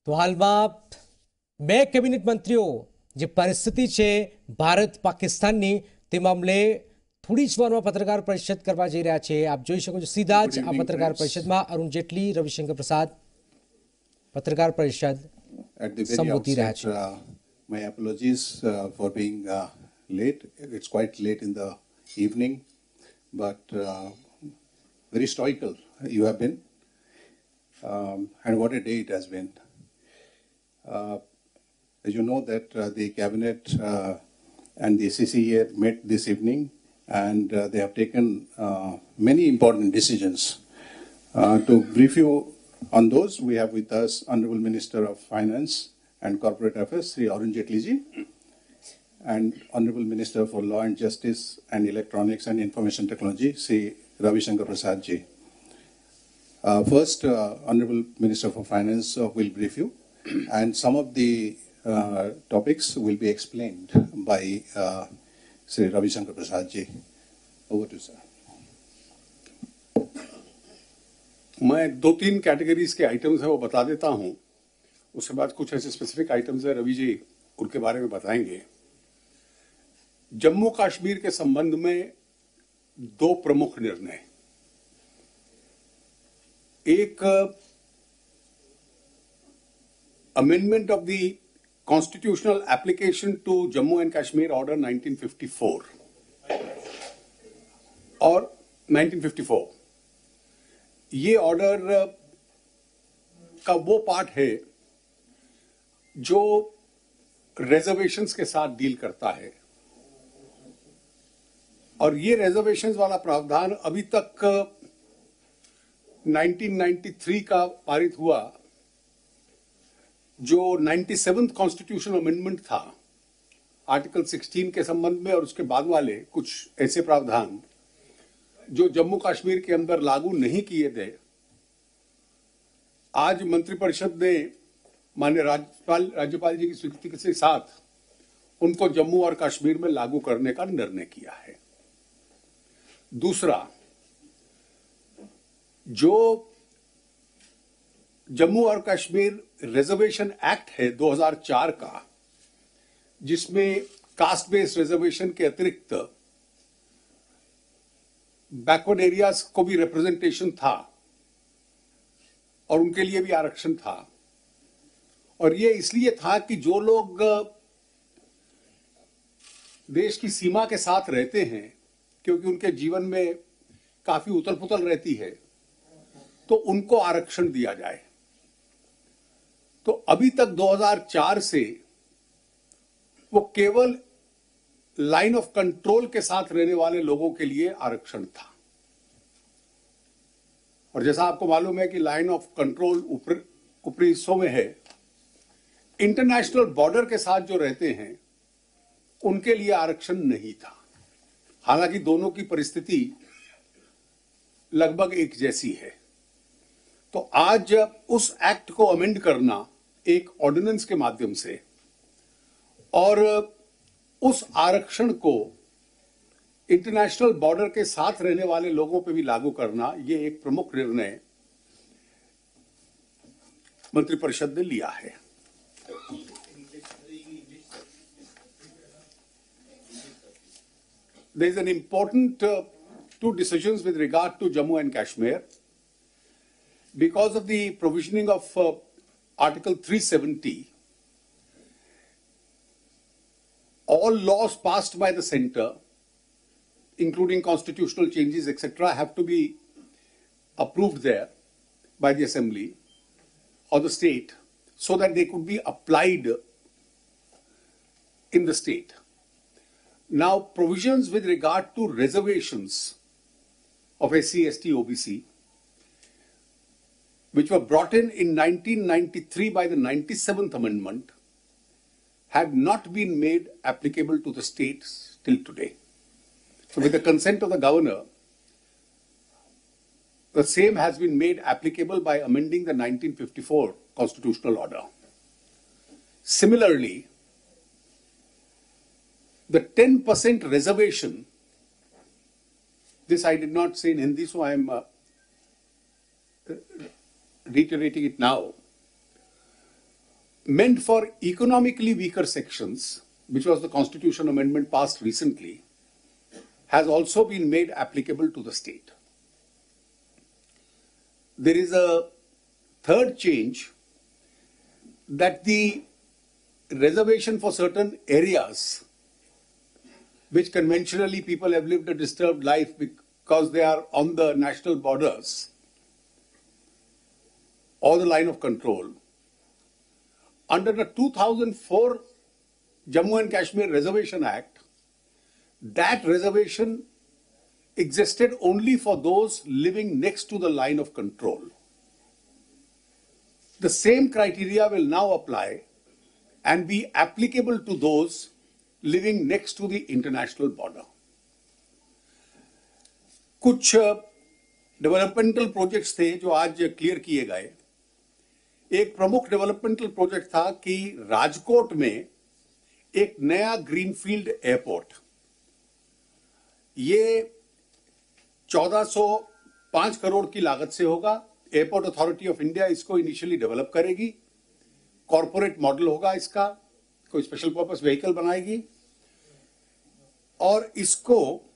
તો હાલમાં બે કેબિનેટ મંત્રીઓ જે પરિસ્થિતિ છે ભારત પાકિસ્તાનની તે મામલે થોડી જ વારમાં પત્રકાર પરિષદ કરવા જઈ રહ્યા છે। આપ જોઈ શકો છો સીધા જ આ પત્રકાર પરિષદમાં અરુણ જેટલી, રવિશંકર પ્રસાદ પત્રકાર પરિષદ સંબોધી રહ્યા છે। My apologies for being late. It's quite late in the evening, but very stoical you have been, and what a day it has been. As you know that the cabinet and the CCA met this evening, and they have taken many important decisions. To brief you on those, we have with us Honorable Minister of Finance and Corporate Affairs, Sri Arun Jaitley ji, and Honorable Minister for Law and Justice and Electronics and Information Technology, Sri Ravishankar Prasad ji. First, Honorable Minister for Finance will brief you, and some of the topics will be explained by Sri Ravishankar Prasad ji. Over to you, sir. मैं दो तीन categories के items है वो बता देता हूं, उसके बाद कुछ ऐसे स्पेसिफिक आइटम्स है रवि जी उनके बारे में बताएंगे। जम्मू कश्मीर के संबंध में दो प्रमुख निर्णय, एक amendment of the constitutional application to Jammu and Kashmir order 1954 और 1954, ये ऑर्डर का वो पार्ट है जो रिजर्वेशंस के साथ डील करता है, और ये रिजर्वेशंस वाला प्रावधान अभी तक 1993 का पारित हुआ जो 97th कॉन्स्टिट्यूशनल अमेंडमेंट था आर्टिकल 16 के संबंध में, और उसके बाद वाले कुछ ऐसे प्रावधान जो जम्मू कश्मीर के अंदर लागू नहीं किए गए। आज मंत्रिपरिषद ने माननीय राज्यपाल जी की स्वीकृति के साथ उनको जम्मू और कश्मीर में लागू करने का निर्णय किया है। दूसरा, जो जम्मू और कश्मीर रिजर्वेशन एक्ट है 2004 का, जिसमें कास्ट बेस्ड रिजर्वेशन के अतिरिक्त बैकवर्ड एरियाज को भी रिप्रेजेंटेशन था और उनके लिए भी आरक्षण था, और ये इसलिए था कि जो लोग देश की सीमा के साथ रहते हैं, क्योंकि उनके जीवन में काफी उथल पुथल रहती है, तो उनको आरक्षण दिया जाए। तो अभी तक 2004 से वो केवल लाइन ऑफ कंट्रोल के साथ रहने वाले लोगों के लिए आरक्षण था, और जैसा आपको मालूम है कि लाइन ऑफ कंट्रोल ऊपरी हिस्सों में है, इंटरनेशनल बॉर्डर के साथ जो रहते हैं उनके लिए आरक्षण नहीं था। हालांकि दोनों की परिस्थिति लगभग एक जैसी है। तो आज उस एक्ट को अमेंड करना एक ऑर्डिनेंस के माध्यम से, और उस आरक्षण को इंटरनेशनल बॉर्डर के साथ रहने वाले लोगों पे भी लागू करना, ये एक प्रमुख निर्णय मंत्रिपरिषद ने लिया है। There is an important two decisions with regard to Jammu and Kashmir because of the provisioning of Article 370. All laws passed by the center, including constitutional changes, etc., have to be approved there by the assembly or the state so that they could be applied in the state. Now, provisions with regard to reservations of SC, ST, OBC, which were brought in 1993 by the 97th Amendment, have not been made applicable to the states till today. So with the consent of the governor, the same has been made applicable by amending the 1954 constitutional order. Similarly, the 10% reservation, this I did not say in Hindi, so I am reiterating it now. meant for economically weaker sections, which was the constitution amendment passed recently, has also been made applicable to the state. There is a third change, that the reservation for certain areas which conventionally people have lived a disturbed life because they are on the national borders or the line of control. Under the 2004 Jammu and Kashmir Reservation Act, that reservation existed only for those living next to the line of control. The same criteria will now apply and be applicable to those living next to the international border. कुछ developmental projects थे जो आज clear किए गए. एक प्रमुख developmental project था कि राजकोट में एक नया ग्रीनफील्ड एयरपोर्ट, ये 1405 करोड़ की लागत से होगा. एयरपोर्ट अथॉरिटी ऑफ इंडिया इसको इनिशियली डेवलप करेगी, कॉर्पोरेट मॉडल होगा इसका, कोई स्पेशल पर्पस व्हीकल बनाएगी और इसको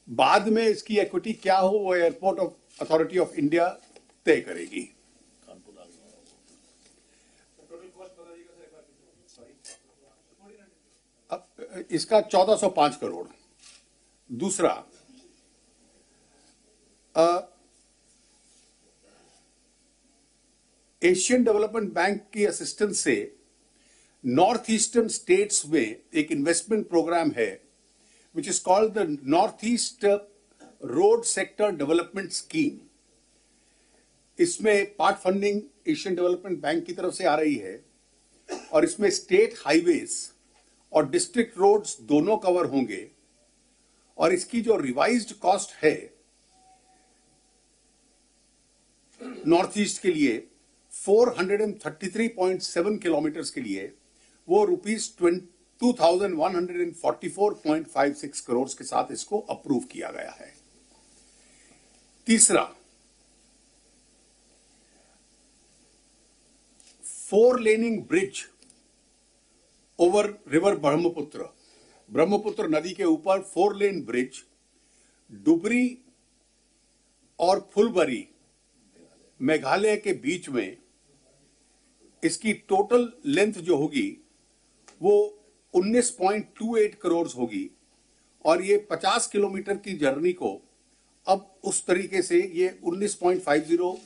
बाद में इसकी इक्विटी क्या हो वो एयरपोर्ट अथॉरिटी ऑफ इंडिया तय करेगी. अब इसका 1405 करोड़. दूसरा, एशियन डेवलपमेंट बैंक की असिस्टेंस से नॉर्थ ईस्टर्न स्टेट्स में एक इन्वेस्टमेंट प्रोग्राम है which is called the north east road sector development scheme. इसमें part funding Asian development bank की तरफ से आ रही है और इसमें स्टेट हाईवेज और डिस्ट्रिक्ट रोड्स दोनों कवर होंगे और इसकी जो रिवाइज्ड कॉस्ट है नॉर्थ ईस्ट के लिए 433.7 किलोमीटर के लिए वो ₹2144.56 करोड़ के साथ इसको अप्रूव किया गया है. तीसरा, 4-लेनिंग ब्रिज ओवर रिवर ब्रह्मपुत्र नदी के ऊपर 4-लेन ब्रिज डुबरी और फुलबरी मेघालय के बीच में, इसकी टोटल लेंथ जो होगी वो 19.28 करोड़ होगी और ये 50 किलोमीटर की जर्नी को अब उस तरीके से ये 19.50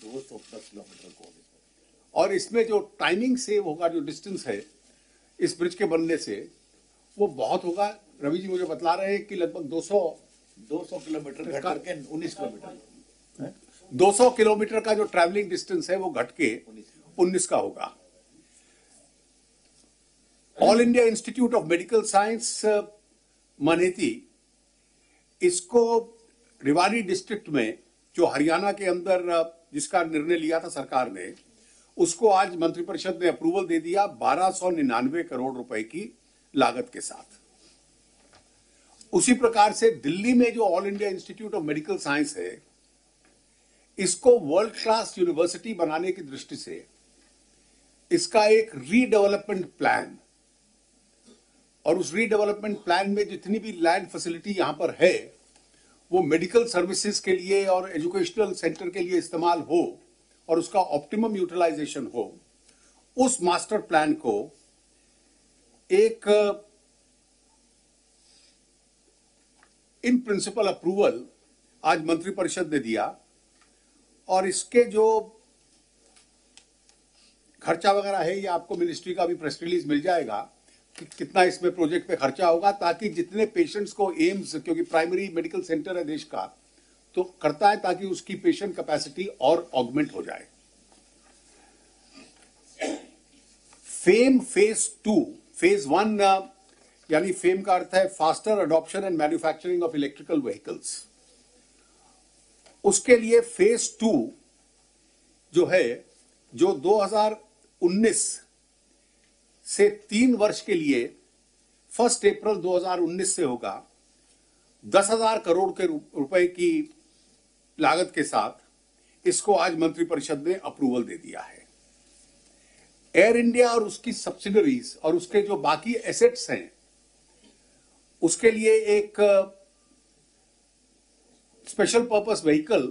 210 किलोमीटर को, और इसमें जो टाइमिंग सेव होगा, जो डिस्टेंस है इस ब्रिज के बनने से वो बहुत होगा. रवि जी मुझे बतला रहे हैं कि लगभग 200 किलोमीटर घट करके 19 किलोमीटर, 200 किलोमीटर का जो ट्रैवलिंग डिस्टेंस है वो घट के 19 का होगा. All India institute of medical science Manethi, इसको रेवाड़ी डिस्ट्रिक्ट में जो हरियाणा के अंदर जिसका निर्णय लिया था सरकार ने, उसको आज मंत्रिपरिषद ने अप्रूवल दे दिया 1299 करोड़ रुपए की लागत के साथ. उसी प्रकार से दिल्ली में जो all India institute of medical science है, इसको वर्ल्ड क्लास यूनिवर्सिटी बनाने की दृष्टि से इसका एक रीडेवलपमेंट प्लान, और उस रीडेवलपमेंट प्लान में जितनी भी लैंड फैसिलिटी यहां पर है वो मेडिकल सर्विसेज के लिए और एजुकेशनल सेंटर के लिए इस्तेमाल हो और उसका ऑप्टिमम यूटिलाइजेशन हो. उस मास्टर प्लान को एक इन प्रिंसिपल अप्रूवल आज मंत्रिपरिषद ने दिया और इसके जो खर्चा वगैरह है ये आपको मिनिस्ट्री का भी प्रेस रिलीज मिल जाएगा कि कितना इसमें प्रोजेक्ट पे खर्चा होगा, ताकि जितने पेशेंट्स को एम्स, क्योंकि प्राइमरी मेडिकल सेंटर है देश का, तो करता है ताकि उसकी पेशेंट कैपेसिटी और ऑगमेंट हो जाए. फेम फेज 2, फेज 1 यानी फेम का अर्थ है faster adoption and manufacturing of electrical vehicles. उसके लिए फेज 2 जो है, जो 2019 से 3 वर्ष के लिए 1 अप्रैल 2019 से होगा, 10,000 करोड़ के रुपए की लागत के साथ इसको आज मंत्रिपरिषद ने अप्रूवल दे दिया है. एयर इंडिया और उसकी सब्सिडरीज और उसके जो बाकी एसेट्स हैं उसके लिए एक स्पेशल पर्पस व्हीकल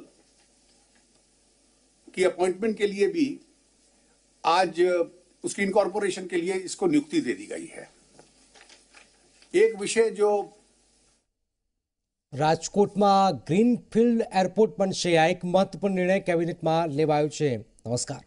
की अपॉइंटमेंट के लिए भी आज उसकी इनकॉर्पोरेशन के लिए इसको नियुक्ति दे दी गई है। एक विषय जो રાજકોટમાં ગ્રીનફિલ્ડ એરપોર્ટ બનશે આ એક મહત્વપૂર્ણ નિર્ણય કેબિનેટમાં લેવાયો છે. નમસ્કાર.